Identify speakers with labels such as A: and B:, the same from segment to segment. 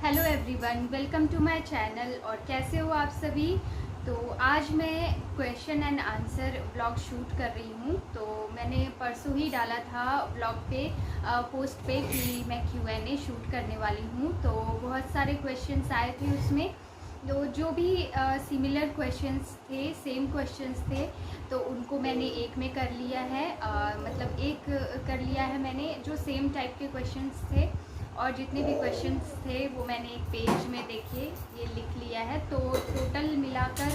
A: Hello everyone, welcome to my channel. और कैसे हो आप सभी। तो आज मैं question and answer vlog shoot कर रही हूँ। तो मैंने परसों ही डाला था व्लॉग पे पोस्ट पे कि मैं Q&A शूट करने वाली हूँ। तो बहुत सारे क्वेश्चंस आए थे उसमें। तो जो भी सिमिलर क्वेश्चंस थे, सेम क्वेश्चंस थे, तो उनको मैंने एक में कर लिया है। मतलब एक कर लिया है मैंने, जो सेम टाइप के क्वेश्चंस थे। और जितने भी क्वेश्चंस थे वो मैंने एक पेज में देखिए ये लिख लिया है। तो टोटल मिलाकर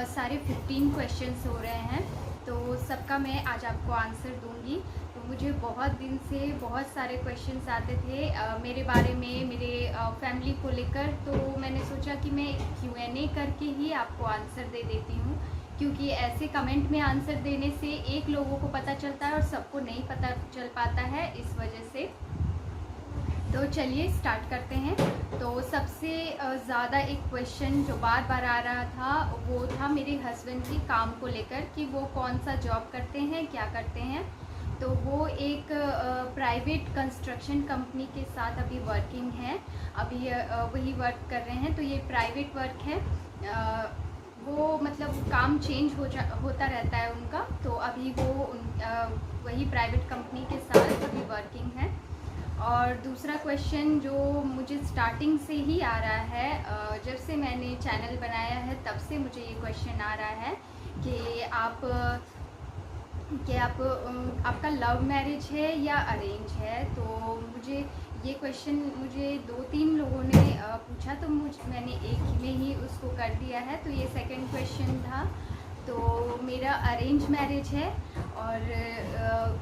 A: सारे 15 क्वेश्चंस हो रहे हैं। तो सबका मैं आज आपको आंसर दूंगी। तो मुझे बहुत दिन से बहुत सारे क्वेश्चंस आते थे मेरे बारे में, मेरे फैमिली को लेकर। तो मैंने सोचा कि मैं Q&A करके ही आपको आंसर दे देती हूँ, क्योंकि ऐसे कमेंट में आंसर देने से एक लोगों को पता चलता है और सबको नहीं पता चल पाता है, इस वजह से। तो चलिए स्टार्ट करते हैं। तो सबसे ज़्यादा एक क्वेश्चन जो बार बार आ रहा था वो था मेरे हस्बैंड की काम को लेकर, कि वो कौन सा जॉब करते हैं, क्या करते हैं। तो वो एक प्राइवेट कंस्ट्रक्शन कंपनी के साथ अभी वर्किंग है, अभी वही वर्क कर रहे हैं। तो ये प्राइवेट वर्क है। वो मतलब काम चेंज होता रहता है उनका। तो अभी वो वही प्राइवेट कंपनी के साथ अभी वर्किंग है। और दूसरा क्वेश्चन जो मुझे स्टार्टिंग से ही आ रहा है, जब से मैंने चैनल बनाया है तब से मुझे ये क्वेश्चन आ रहा है कि आपका लव मैरिज है या अरेंज है। तो मुझे ये क्वेश्चन 2-3 लोगों ने पूछा, तो मैंने एक में ही उसको कर दिया है। तो ये सेकंड क्वेश्चन था। तो मेरा अरेंज मैरिज है। और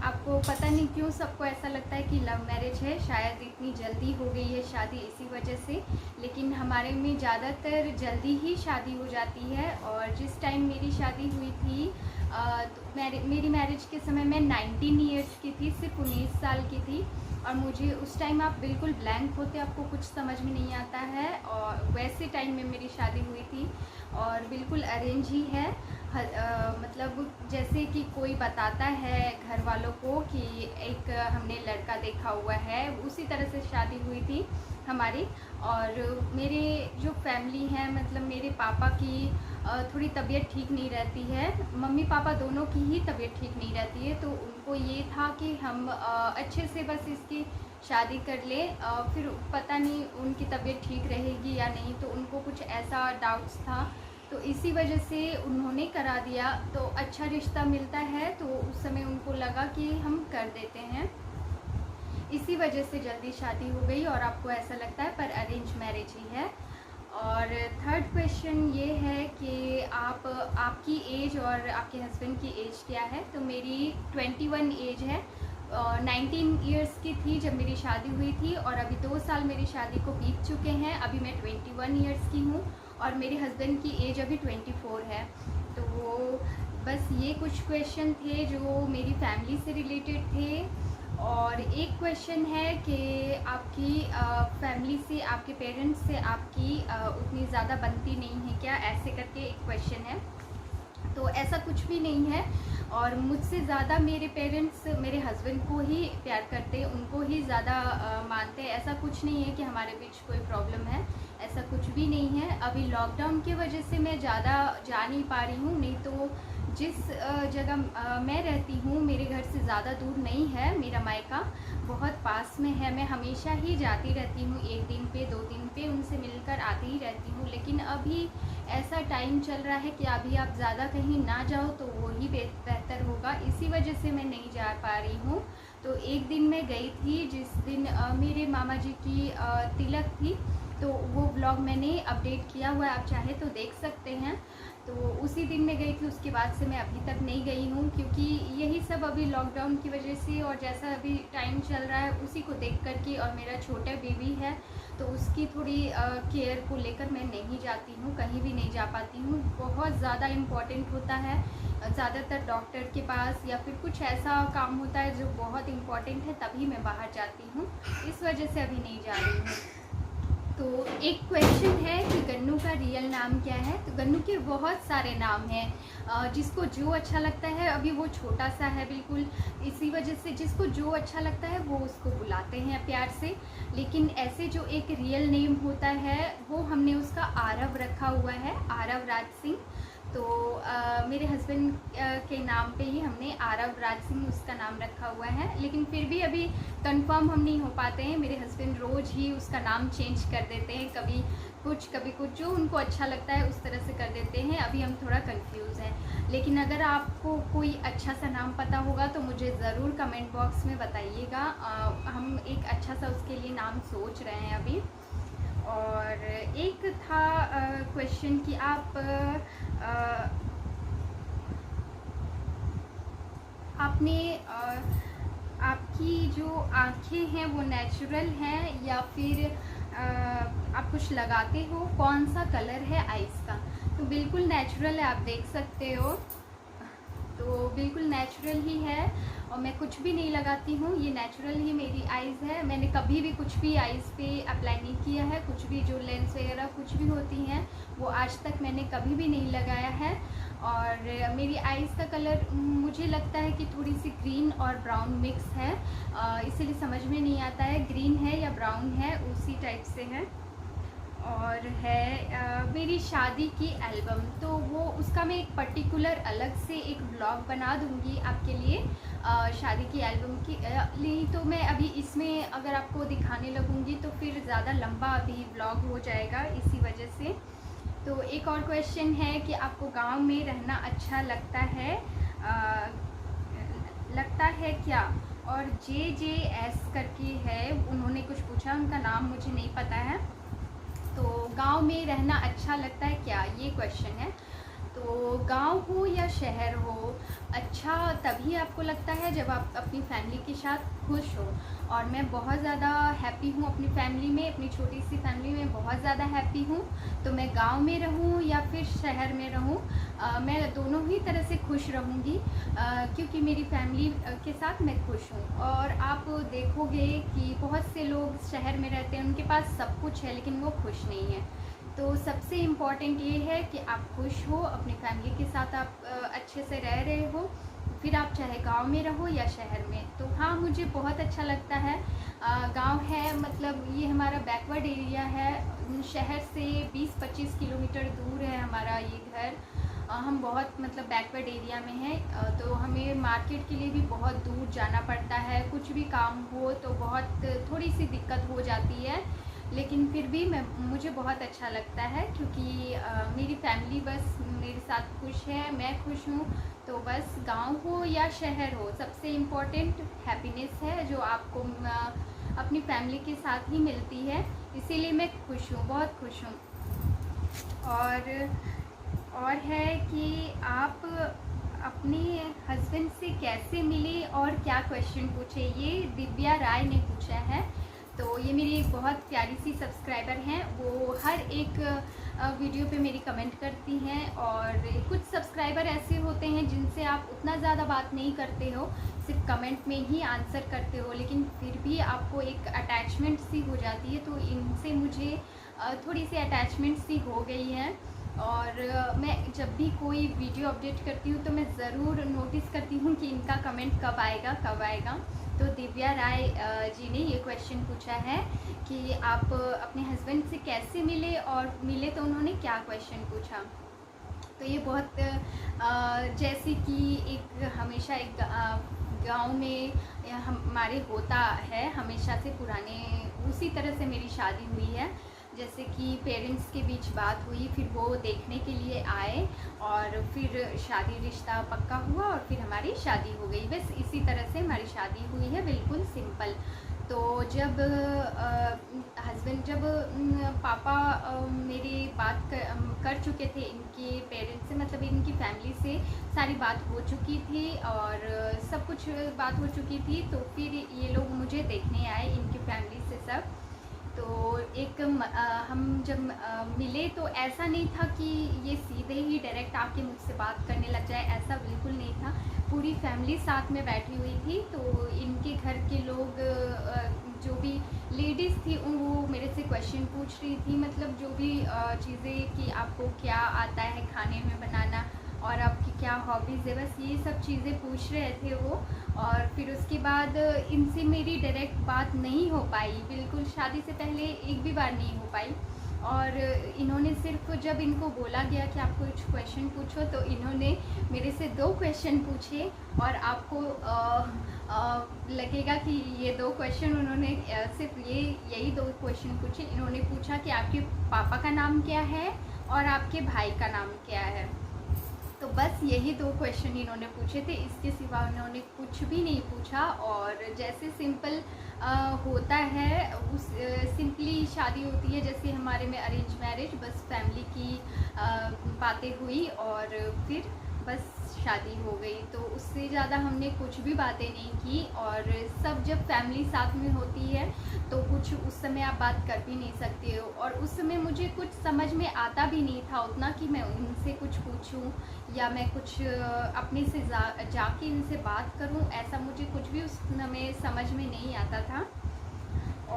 A: आपको पता नहीं क्यों सबको ऐसा लगता है कि लव मैरिज है, शायद इतनी जल्दी हो गई है शादी इसी वजह से। लेकिन हमारे में ज़्यादातर जल्दी ही शादी हो जाती है। और जिस टाइम मेरी शादी हुई थी, तो मेरी मैरिज के समय मैं 19 ईयर्स की थी, सिर्फ 19 साल की थी। और मुझे उस टाइम आप बिल्कुल ब्लैंक होते, आपको कुछ समझ में नहीं आता है। और वैसे टाइम में मेरी शादी हुई थी और बिल्कुल अरेंज ही है। मतलब जैसे कि कोई बताता है घर वालों को कि एक हमने लड़का देखा हुआ है, उसी तरह से शादी हुई थी हमारी। और मेरे जो फैमिली है, मतलब मेरे पापा की थोड़ी तबीयत ठीक नहीं रहती है, मम्मी पापा दोनों की ही तबीयत ठीक नहीं रहती है। तो उनको ये था कि हम अच्छे से बस इसकी शादी कर ले, फिर पता नहीं उनकी तबीयत ठीक रहेगी या नहीं। तो उनको कुछ ऐसा डाउट्स था, तो इसी वजह से उन्होंने करा दिया। तो अच्छा रिश्ता मिलता है तो उस समय उनको लगा कि हम कर देते हैं, इसी वजह से जल्दी शादी हो गई। और आपको ऐसा लगता है, पर अरेंज मैरिज ही है। और थर्ड क्वेश्चन ये है कि आपकी एज और आपके हस्बैंड की एज क्या है। तो मेरी 21 एज है। 19 ईयर्स की थी जब मेरी शादी हुई थी, और अभी 2 साल मेरी शादी को बीत चुके हैं। अभी मैं 21 ईयर्स की हूँ और मेरे हस्बैंड की एज अभी 24 है। तो बस ये कुछ क्वेश्चन थे जो मेरी फैमिली से रिलेटेड थे। और एक क्वेश्चन है कि आपकी फैमिली से, आपके पेरेंट्स से आपकी उतनी ज़्यादा बनती नहीं है क्या, ऐसे करके एक क्वेश्चन है। तो ऐसा कुछ भी नहीं है। और मुझसे ज़्यादा मेरे पेरेंट्स मेरे हस्बैंड को ही प्यार करते हैं, उनको ही ज़्यादा मानते हैं। ऐसा कुछ नहीं है कि हमारे बीच कोई प्रॉब्लम है, ऐसा कुछ भी नहीं है। अभी लॉकडाउन की वजह से मैं ज़्यादा जा नहीं पा रही हूँ, नहीं तो जिस जगह मैं रहती हूँ मेरे घर से ज़्यादा दूर नहीं है, मेरा मायका बहुत पास में है। मैं हमेशा ही जाती रहती हूँ, 1 दिन पे 2 दिन पे उनसे मिलकर आती ही रहती हूँ। लेकिन अभी ऐसा टाइम चल रहा है कि अभी आप ज़्यादा कहीं ना जाओ तो वो ही बेहतर होगा, इसी वजह से मैं नहीं जा पा रही हूँ। तो एक दिन मैं गई थी, जिस दिन मेरे मामा जी की तिलक थी। तो वो ब्लॉग मैंने अपडेट किया हुआ है, आप चाहे तो देख सकते हैं। तो उसी दिन मैं गई थी, उसके बाद से मैं अभी तक नहीं गई हूँ, क्योंकि यही सब अभी लॉकडाउन की वजह से और जैसा अभी टाइम चल रहा है उसी को देख कर के। और मेरा छोटा बेबी है तो उसकी थोड़ी केयर को लेकर मैं नहीं जाती हूँ, कहीं भी नहीं जा पाती हूँ। बहुत ज़्यादा इम्पॉर्टेंट होता है, ज़्यादातर डॉक्टर के पास या फिर कुछ ऐसा काम होता है जो बहुत इम्पॉर्टेंट है, तभी मैं बाहर जाती हूँ। इस वजह से अभी नहीं जा रही हूँ। तो एक क्वेश्चन है कि गन्नू का रियल नाम क्या है, तो गन्नू के बहुत सारे नाम हैं, जिसको जो अच्छा लगता है। अभी वो छोटा सा है बिल्कुल, इसी वजह से जिसको जो अच्छा लगता है वो उसको बुलाते हैं प्यार से। लेकिन ऐसे जो एक रियल नेम होता है वो हमने उसका आरव रखा हुआ है, आरव राज सिंह। तो मेरे हस्बैंड के नाम पे ही हमने आरव राज सिंह उसका नाम रखा हुआ है, लेकिन फिर भी अभी कंफर्म हम नहीं हो पाते हैं। मेरे हस्बैंड रोज़ ही उसका नाम चेंज कर देते हैं, कभी कुछ जो उनको अच्छा लगता है उस तरह से कर देते हैं। अभी हम थोड़ा कंफ्यूज हैं, लेकिन अगर आपको कोई अच्छा सा नाम पता होगा तो मुझे ज़रूर कमेंट बॉक्स में बताइएगा। हम एक अच्छा सा उसके लिए नाम सोच रहे हैं अभी। और एक था क्वेश्चन कि आपने आपकी जो आँखें हैं वो नेचुरल हैं या फिर आप कुछ लगाते हो, कौन सा कलर है आइज़ का? तो बिल्कुल नेचुरल है, आप देख सकते हो, तो बिल्कुल नेचुरल ही है और मैं कुछ भी नहीं लगाती हूँ। ये नेचुरल ही मेरी आइज़ है। मैंने कभी भी कुछ भी आइज़ पे अप्लाई नहीं किया है, कुछ भी जो लेंस वगैरह कुछ भी होती हैं वो आज तक मैंने कभी भी नहीं लगाया है। और मेरी आइज़ का कलर मुझे लगता है कि थोड़ी सी ग्रीन और ब्राउन मिक्स है, इसीलिए समझ में नहीं आता है ग्रीन है या ब्राउन है, उसी टाइप से है। और है मेरी शादी की एल्बम, तो वो उसका मैं एक पर्टिकुलर अलग से एक ब्लॉग बना दूंगी आपके लिए शादी की एल्बम की लिए। तो मैं अभी इसमें अगर आपको दिखाने लगूंगी तो फिर ज़्यादा लंबा अभी ब्लॉग हो जाएगा, इसी वजह से। तो एक और क्वेश्चन है कि आपको गांव में रहना अच्छा लगता है क्या? और JJS करके है, उन्होंने कुछ पूछा, उनका नाम मुझे नहीं पता है। तो गांव में रहना अच्छा लगता है क्या, ये क्वेश्चन है। तो गांव हो या शहर हो, अच्छा तभी आपको लगता है जब आप अपनी फैमिली के साथ खुश हो। और मैं बहुत ज़्यादा हैप्पी हूँ अपनी फैमिली में, अपनी छोटी सी फैमिली में बहुत ज़्यादा हैप्पी हूँ। तो मैं गांव में रहूँ या फिर शहर में रहूँ, मैं दोनों ही तरह से खुश रहूँगी, क्योंकि मेरी फैमिली के साथ मैं खुश हूँ। और आप देखोगे कि बहुत से लोग शहर में रहते हैं, उनके पास सब कुछ है लेकिन वो खुश नहीं है। तो सबसे इम्पॉर्टेंट ये है कि आप खुश हो, अपनी फैमिली के साथ आप अच्छे से रह रहे हो, फिर आप चाहे गांव में रहो या शहर में। तो हाँ, मुझे बहुत अच्छा लगता है। गांव है, मतलब ये हमारा बैकवर्ड एरिया है, शहर से 20-25 किलोमीटर दूर है हमारा ये घर। हम बहुत मतलब बैकवर्ड एरिया में हैं, तो हमें मार्केट के लिए भी बहुत दूर जाना पड़ता है। कुछ भी काम हो तो बहुत थोड़ी सी दिक्कत हो जाती है, लेकिन फिर भी मुझे बहुत अच्छा लगता है, क्योंकि मेरी फैमिली बस मेरे साथ खुश है, मैं खुश हूँ। तो बस गांव हो या शहर हो, सबसे इम्पोर्टेंट हैप्पीनेस है जो आपको अपनी फैमिली के साथ ही मिलती है, इसीलिए मैं खुश हूँ, बहुत खुश हूँ। और है कि आप अपने हस्बैंड से कैसे मिले और क्या क्वेश्चन पूछे, ये दिव्या राय ने पूछा है। तो ये मेरी एक बहुत प्यारी सी सब्सक्राइबर हैं, वो हर एक वीडियो पे मेरी कमेंट करती हैं। और कुछ सब्सक्राइबर ऐसे होते हैं जिनसे आप उतना ज़्यादा बात नहीं करते हो, सिर्फ कमेंट में ही आंसर करते हो, लेकिन फिर भी आपको एक अटैचमेंट सी हो जाती है। तो इनसे मुझे थोड़ी सी अटैचमेंट सी हो गई है। और मैं जब भी कोई वीडियो अपडेट करती हूँ तो मैं ज़रूर नोटिस करती हूँ कि इनका कमेंट कब आएगा। तो दिव्या राय जी ने ये क्वेश्चन पूछा है कि आप अपने हस्बैंड से कैसे मिले, और मिले तो उन्होंने क्या क्वेश्चन पूछा। तो ये बहुत जैसे कि एक हमेशा एक गांव में हमारे होता है हमेशा से पुराने, उसी तरह से मेरी शादी हुई है। जैसे कि पेरेंट्स के बीच बात हुई, फिर वो देखने के लिए आए और फिर शादी रिश्ता पक्का हुआ और फिर हमारी शादी हो गई। बस इसी तरह से हमारी शादी हुई है, बिल्कुल सिंपल। तो जब पापा मेरी बात कर चुके थे इनके पेरेंट्स से, मतलब इनकी फैमिली से सारी बात हो चुकी थी और सब कुछ बात हो चुकी थी, तो फिर ये लोग मुझे देखने आए, इनकी फैमिली से सब। तो हम जब मिले तो ऐसा नहीं था कि ये सीधे ही डायरेक्ट आके मुझसे बात करने लग जाए, ऐसा बिल्कुल नहीं था। पूरी फैमिली साथ में बैठी हुई थी, तो इनके घर के लोग जो भी लेडीज़ थी वो मेरे से क्वेश्चन पूछ रही थी, मतलब जो भी चीज़ें कि आपको क्या आता है खाने में बनाना और आपकी क्या हॉबीज़ है, बस ये सब चीज़ें पूछ रहे थे वो। और फिर उसके बाद इनसे मेरी डायरेक्ट बात नहीं हो पाई, बिल्कुल शादी से पहले एक भी बार नहीं हो पाई। और इन्होंने सिर्फ जब इनको बोला गया कि आपको कुछ क्वेश्चन पूछो तो इन्होंने मेरे से 2 क्वेश्चन पूछे। और आपको लगेगा कि ये 2 क्वेश्चन उन्होंने सिर्फ यही 2 क्वेश्चन पूछे। इन्होंने पूछा कि आपके पापा का नाम क्या है और आपके भाई का नाम क्या है। तो बस यही 2 क्वेश्चन इन्होंने पूछे थे, इसके सिवा उन्होंने कुछ भी नहीं पूछा। और जैसे सिंपल होता है उस सिंपली शादी होती है जैसे हमारे में अरेंज मैरिज, बस फैमिली की बातें हुई और फिर बस शादी हो गई। तो उससे ज़्यादा हमने कुछ भी बातें नहीं की। और सब जब फैमिली साथ में होती है तो कुछ उस समय आप बात कर भी नहीं सकते हो। और उस समय मुझे कुछ समझ में आता भी नहीं था उतना कि मैं उनसे कुछ पूछूं या मैं कुछ अपने से जाके इनसे बात करूं, ऐसा मुझे कुछ भी उस समय समझ में नहीं आता था।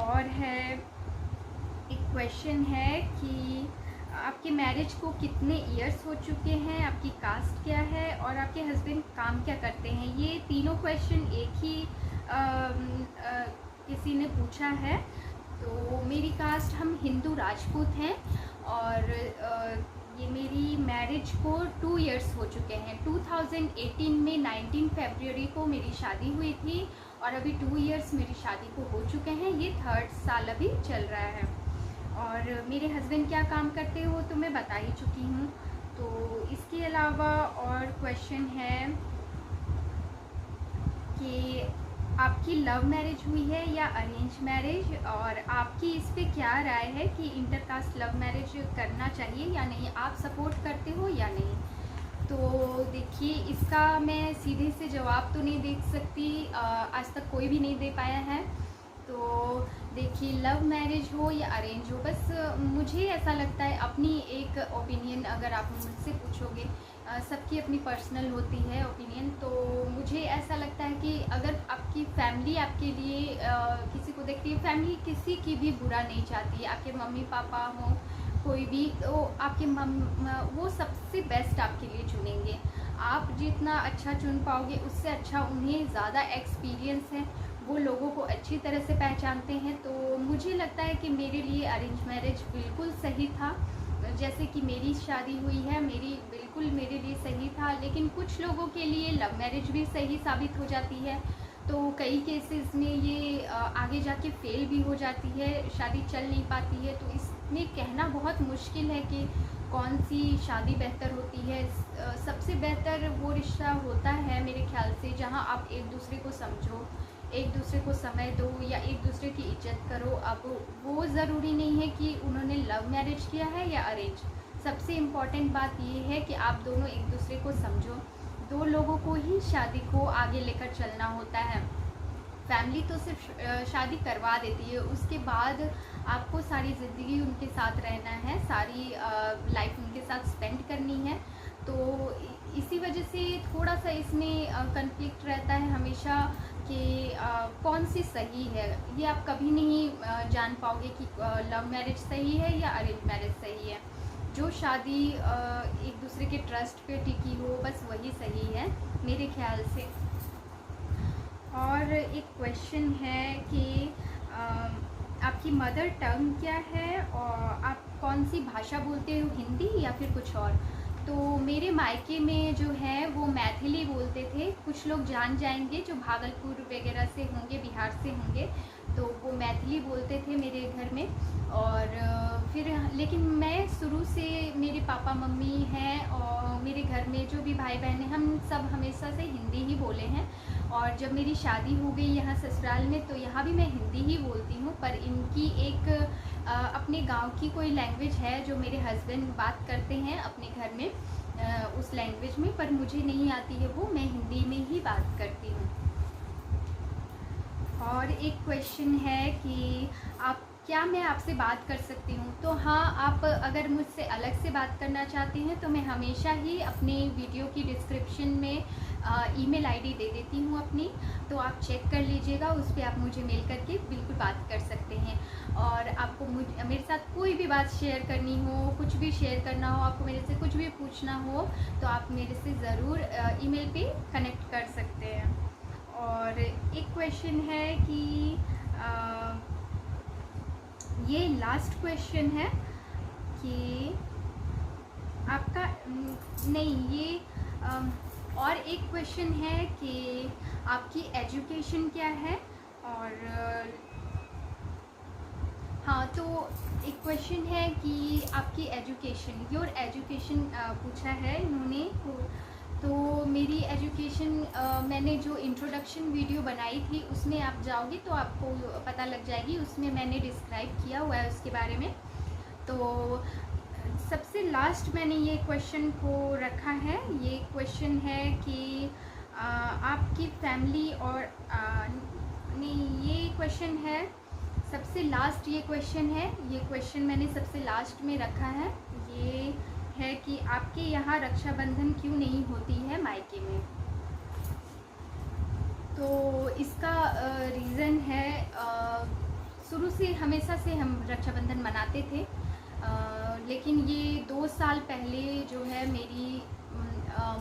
A: और है एक क्वेश्चन है कि आपके मैरिज को कितने इयर्स हो चुके हैं, आपकी कास्ट क्या है और आपके हस्बैंड काम क्या करते हैं। ये तीनों क्वेश्चन एक ही किसी ने पूछा है। तो मेरी कास्ट, हम हिंदू राजपूत हैं और ये मेरी मैरिज को 2 इयर्स हो चुके हैं। 2018 में 19 फरवरी को मेरी शादी हुई थी और अभी 2 इयर्स मेरी शादी को हो चुके हैं, ये 3rd साल अभी चल रहा है। और मेरे हस्बैंड क्या काम करते हो तो मैं बता ही चुकी हूँ। तो इसके अलावा और क्वेश्चन है कि आपकी लव मैरिज हुई है या अरेंज मैरिज, और आपकी इस पे क्या राय है कि इंटरकास्ट लव मैरिज करना चाहिए या नहीं, आप सपोर्ट करते हो या नहीं। तो देखिए, इसका मैं सीधे से जवाब तो नहीं दे सकती, आज तक कोई भी नहीं दे पाया है। तो देखिए, लव मैरिज हो या अरेंज हो, बस मुझे ऐसा लगता है, अपनी एक ओपिनियन अगर आप मुझसे पूछोगे, सबकी अपनी पर्सनल होती है ओपिनियन। तो मुझे ऐसा लगता है कि अगर आपकी फैमिली आपके लिए किसी को देखती है, फैमिली किसी की भी बुरा नहीं चाहती है, आपके मम्मी पापा हों कोई भी, तो आपके वो सबसे बेस्ट आपके लिए चुनेंगे। आप जितना अच्छा चुन पाओगे उससे अच्छा उन्हें ज़्यादा एक्सपीरियंस है, वो लोगों को अच्छी तरह से पहचानते हैं। तो मुझे लगता है कि मेरे लिए अरेंज मैरिज बिल्कुल सही था। जैसे कि मेरी शादी हुई है, बिल्कुल मेरे लिए सही था। लेकिन कुछ लोगों के लिए लव मैरिज भी सही साबित हो जाती है, तो कई केसेस में ये आगे जाके फेल भी हो जाती है, शादी चल नहीं पाती है। तो इसमें कहना बहुत मुश्किल है कि कौन सी शादी बेहतर होती है। सबसे बेहतर वो रिश्ता होता है मेरे ख्याल से जहाँ आप एक दूसरे को समझो, एक दूसरे को समय दो या एक दूसरे की इज्जत करो। अब वो ज़रूरी नहीं है कि उन्होंने लव मैरिज किया है या अरेंज। सबसे इम्पॉर्टेंट बात ये है कि आप दोनों एक दूसरे को समझो। 2 लोगों को ही शादी को आगे लेकर चलना होता है। फैमिली तो सिर्फ शादी करवा देती है, उसके बाद आपको सारी ज़िंदगी उनके साथ रहना है, सारी लाइफ उनके साथ स्पेंड करनी है। तो इसी वजह से थोड़ा सा इसमें कन्फ्लिक्ट रहता है हमेशा कि कौन सी सही है। ये आप कभी नहीं जान पाओगे कि लव मैरिज सही है या अरेंज मैरिज सही है। जो शादी एक दूसरे के ट्रस्ट पे टिकी हो, बस वही सही है मेरे ख्याल से। और एक क्वेश्चन है कि आपकी मदर टंग क्या है और आप कौन सी भाषा बोलते हो, हिंदी या फिर कुछ और। तो मेरे मायके में जो है वो मैथिली बोलते थे। कुछ लोग जान जाएंगे जो भागलपुर वगैरह से होंगे, बिहार से होंगे, तो वो मैथिली बोलते थे मेरे घर में। और फिर लेकिन मैं शुरू से, मेरे पापा मम्मी हैं और मेरे घर में जो भी भाई बहन हैं, हम सब हमेशा से हिंदी ही बोले हैं। और जब मेरी शादी हो गई यहाँ ससुराल में, तो यहाँ भी मैं हिंदी ही बोलती हूँ। पर इनकी एक अपने गांव की कोई लैंग्वेज है जो मेरे हस्बैंड बात करते हैं अपने घर में उस लैंग्वेज में, पर मुझे नहीं आती है वो, मैं हिंदी में ही बात करती हूँ। और एक क्वेश्चन है कि आप क्या मैं आपसे बात कर सकती हूँ? तो हाँ, आप अगर मुझसे अलग से बात करना चाहते हैं तो मैं हमेशा ही अपने वीडियो की डिस्क्रिप्शन में ईमेल आईडी दे देती हूँ अपनी, तो आप चेक कर लीजिएगा, उस पर आप मुझे मेल करके बिल्कुल बात कर सकते हैं। और आपको मेरे साथ कोई भी बात शेयर करनी हो, कुछ भी शेयर करना हो, आपको मेरे से कुछ भी पूछना हो, तो आप मेरे से ज़रूर ईमेल पे कनेक्ट कर सकते हैं। और एक क्वेश्चन है कि ये लास्ट क्वेश्चन है कि आपका नहीं, ये और एक क्वेश्चन है कि आपकी एजुकेशन क्या है। और हाँ, तो एक क्वेश्चन है कि आपकी एजुकेशन, योर एजुकेशन पूछा है इन्होंने। तो मेरी एजुकेशन, मैंने जो इंट्रोडक्शन वीडियो बनाई थी उसमें आप जाओगे तो आपको पता लग जाएगी, उसमें मैंने डिस्क्राइब किया हुआ है उसके बारे में। तो सबसे लास्ट मैंने ये क्वेश्चन को रखा है। ये क्वेश्चन है कि आपकी फैमिली और नहीं, ये क्वेश्चन है सबसे लास्ट, ये क्वेश्चन है, ये क्वेश्चन मैंने सबसे लास्ट में रखा है। ये है कि आपके यहाँ रक्षाबंधन क्यों नहीं होती है मायके में। तो इसका रीज़न है, शुरू से हमेशा से हम रक्षाबंधन मनाते थे, लेकिन ये 2 साल पहले जो है मेरी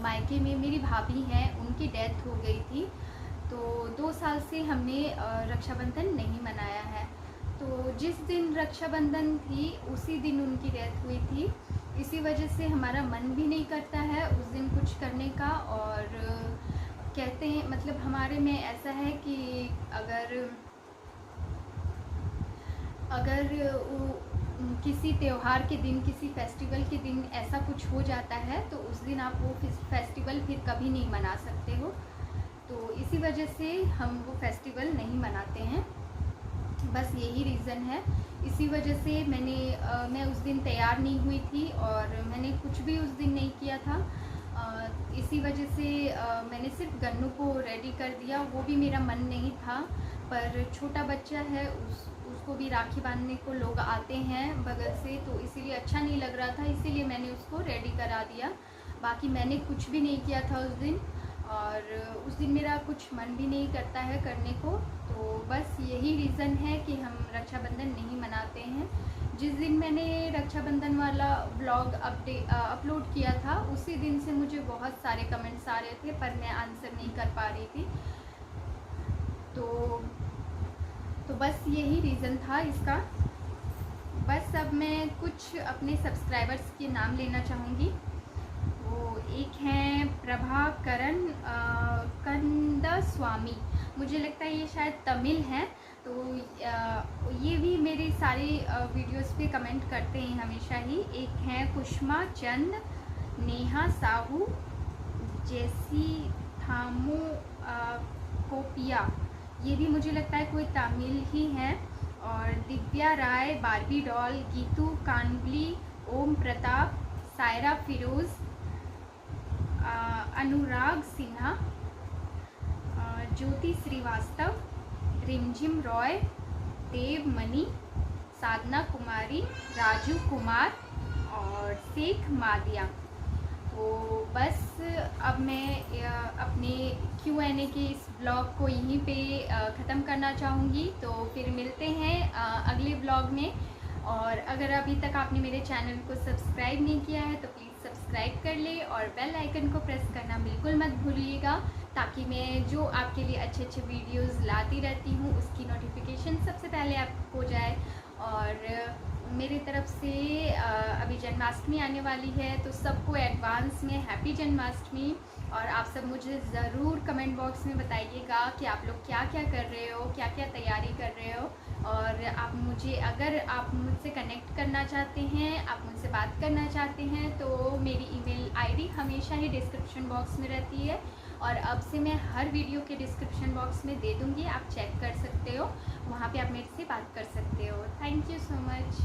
A: मायके में मेरी भाभी हैं, उनकी डेथ हो गई थी। तो 2 साल से हमने रक्षाबंधन नहीं मनाया है। तो जिस दिन रक्षाबंधन थी उसी दिन उनकी डेथ हुई थी, इसी वजह से हमारा मन भी नहीं करता है उस दिन कुछ करने का। और कहते हैं, मतलब हमारे में ऐसा है कि अगर किसी त्यौहार के दिन, किसी फेस्टिवल के दिन ऐसा कुछ हो जाता है तो उस दिन आप वो फेस्टिवल फिर कभी नहीं मना सकते हो। तो इसी वजह से हम वो फेस्टिवल नहीं मनाते हैं, बस यही रीज़न है। इसी वजह से मैं उस दिन तैयार नहीं हुई थी और मैंने कुछ भी उस दिन नहीं किया था। इसी वजह से मैंने सिर्फ गन्नू को रेडी कर दिया, वो भी मेरा मन नहीं था। पर छोटा बच्चा है, उसको भी राखी बांधने को लोग आते हैं बगल से, तो इसीलिए अच्छा नहीं लग रहा था, इसीलिए मैंने उसको रेडी करा दिया। बाकी मैंने कुछ भी नहीं किया था उस दिन, और उस दिन मेरा कुछ मन भी नहीं करता है करने को। तो बस यही रीज़न है कि हम रक्षाबंधन नहीं मनाते हैं। जिस दिन मैंने रक्षाबंधन वाला ब्लॉग अपलोड किया था उसी दिन से मुझे बहुत सारे कमेंट्स आ रहे थे, पर मैं आंसर नहीं कर पा रही थी। तो बस यही रीज़न था इसका। बस अब मैं कुछ अपने सब्सक्राइबर्स के नाम लेना चाहूँगी। वो एक हैं प्रभाकरण कंदस्वामी, मुझे लगता है ये शायद तमिल हैं। तो ये भी मेरे सारे वीडियोस पे कमेंट करते हैं हमेशा ही। एक हैं कुष्मा चंद, नेहा साहू, जेसी थामो कोपिया, ये भी मुझे लगता है कोई तमिल ही हैं। और दिव्या राय, बार्बी डॉल, गीतू कानबली, ओम प्रताप, सायरा फिरोज़, अनुराग सिन्हा, ज्योति श्रीवास्तव, रिमझिम रॉय, देव मनी, साधना कुमारी, राजू कुमार और शेख मादिया। तो बस अब मैं अपने Q&A के इस ब्लॉग को यहीं पे ख़त्म करना चाहूँगी। तो फिर मिलते हैं अगले ब्लॉग में। और अगर अभी तक आपने मेरे चैनल को सब्सक्राइब नहीं किया है तो प्लीज़ सब्सक्राइब कर ले और बेल आइकन को प्रेस करना बिल्कुल मत भूलिएगा, ताकि मैं जो आपके लिए अच्छे अच्छे वीडियोस लाती रहती हूँ उसकी नोटिफिकेशन सबसे पहले आपको हो जाए। और मेरी तरफ से अभी जन्माष्टमी आने वाली है, तो सबको एडवांस में हैप्पी जन्माष्टमी। और आप सब मुझे ज़रूर कमेंट बॉक्स में बताइएगा कि आप लोग क्या क्या कर रहे हो, क्या क्या तैयारी कर रहे हो। और अगर आप मुझसे कनेक्ट करना चाहते हैं, आप मुझसे बात करना चाहते हैं, तो मेरी ईमेल आईडी हमेशा ही डिस्क्रिप्शन बॉक्स में रहती है। और अब से मैं हर वीडियो के डिस्क्रिप्शन बॉक्स में दे दूँगी, आप चेक कर सकते हो, वहाँ पे आप मेरे से बात कर सकते हो। Thank you so much.